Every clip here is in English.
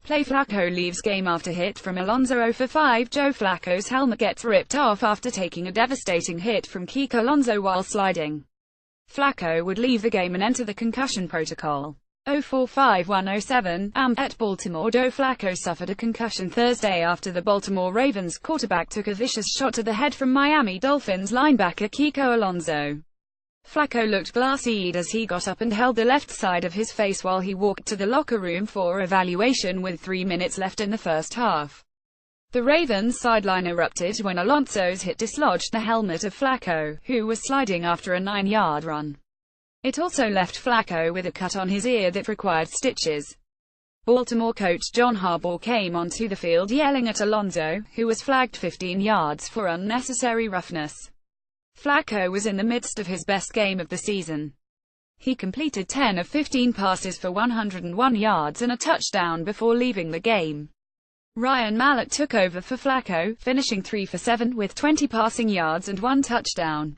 Play Flacco leaves game after hit from Alonso. 0 for 5. Joe Flacco's helmet gets ripped off after taking a devastating hit from Kiko Alonso while sliding. Flacco would leave the game and enter the concussion protocol. 045-107 at Baltimore. Joe Flacco suffered a concussion Thursday after the Baltimore Ravens quarterback took a vicious shot to the head from Miami Dolphins linebacker Kiko Alonso. Flacco looked glassy-eyed as he got up and held the left side of his face while he walked to the locker room for evaluation with 3 minutes left in the first half. The Ravens sideline erupted when Alonso's hit dislodged the helmet of Flacco, who was sliding after a 9-yard run. It also left Flacco with a cut on his ear that required stitches. Baltimore coach John Harbaugh came onto the field yelling at Alonso, who was flagged 15 yards for unnecessary roughness. Flacco was in the midst of his best game of the season. He completed 10 of 15 passes for 101 yards and a touchdown before leaving the game. Ryan Mallett took over for Flacco, finishing 3 for 7 with 20 passing yards and 1 touchdown.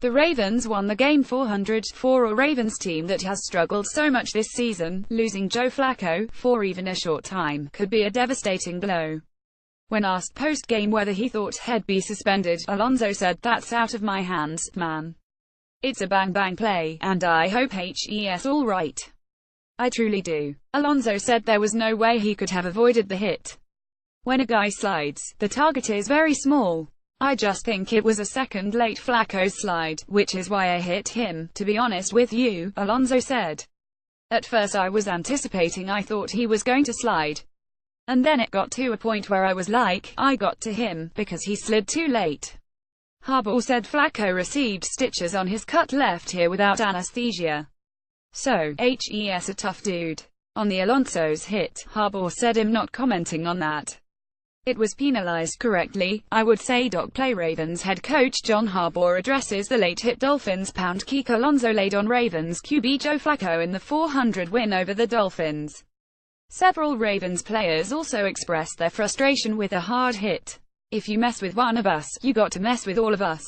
The Ravens won the game 400 for a Ravens team that has struggled so much this season. Losing Joe Flacco, for even a short time, could be a devastating blow. When asked post-game whether he thought he'd be suspended, Alonso said, "That's out of my hands, man. It's a bang-bang play, and I hope he's all right. I truly do." Alonso said there was no way he could have avoided the hit. "When a guy slides, the target is very small. I just think it was a second late Flacco's slide, which is why I hit him, to be honest with you," Alonso said. "At first I was anticipating I thought he was going to slide. And then it got to a point where I was like, I got to him, because he slid too late." Harbaugh said Flacco received stitches on his cut left ear without anesthesia. "So, he's a tough dude." On the Alonso's hit, Harbaugh said him not commenting on that. "It was penalized correctly, I would say." Play Ravens head coach John Harbaugh addresses the late hit Dolphins pound Kiko Alonso laid on Ravens QB Joe Flacco in the 400 win over the Dolphins. Several Ravens players also expressed their frustration with a hard hit. "If you mess with one of us, you got to mess with all of us.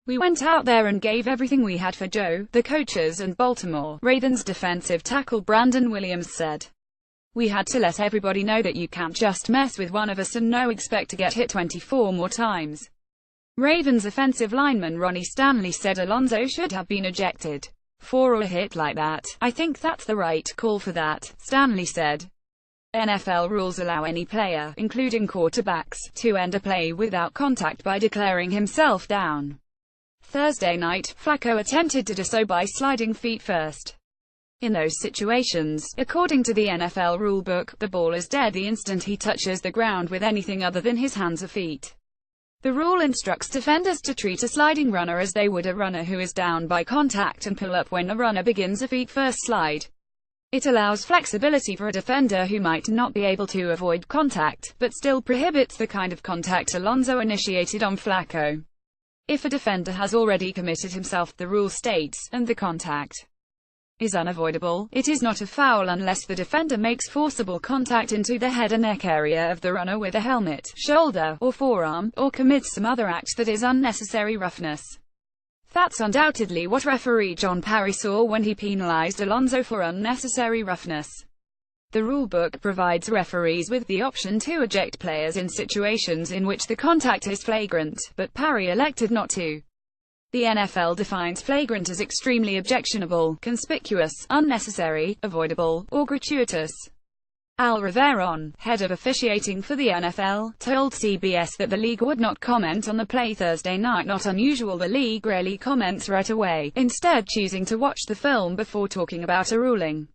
We went out there and gave everything we had for Joe," the coaches and Baltimore Ravens defensive tackle Brandon Williams said. "We had to let everybody know that you can't just mess with one of us and no expect to get hit 24 more times." Ravens offensive lineman Ronnie Stanley said Alonso should have been ejected for a hit like that. "I think that's the right call for that," Stanley said. NFL rules allow any player, including quarterbacks, to end a play without contact by declaring himself down. Thursday night, Flacco attempted to do so by sliding feet first. In those situations, according to the NFL rulebook, the ball is dead the instant he touches the ground with anything other than his hands or feet. The rule instructs defenders to treat a sliding runner as they would a runner who is down by contact and pull up when a runner begins a feet-first slide. It allows flexibility for a defender who might not be able to avoid contact, but still prohibits the kind of contact Alonso initiated on Flacco. If a defender has already committed himself, the rule states, and the contact is unavoidable, it is not a foul unless the defender makes forcible contact into the head or neck area of the runner with a helmet, shoulder, or forearm, or commits some other act that is unnecessary roughness. That's undoubtedly what referee John Parry saw when he penalized Alonso for unnecessary roughness. The rulebook provides referees with the option to eject players in situations in which the contact is flagrant, but Parry elected not to. The NFL defines flagrant as extremely objectionable, conspicuous, unnecessary, avoidable, or gratuitous. Al Riveron, head of officiating for the NFL, told CBS that the league would not comment on the play Thursday night. Not unusual, the league rarely comments right away, instead choosing to watch the film before talking about a ruling.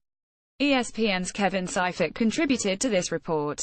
ESPN's Kevin Seifert contributed to this report.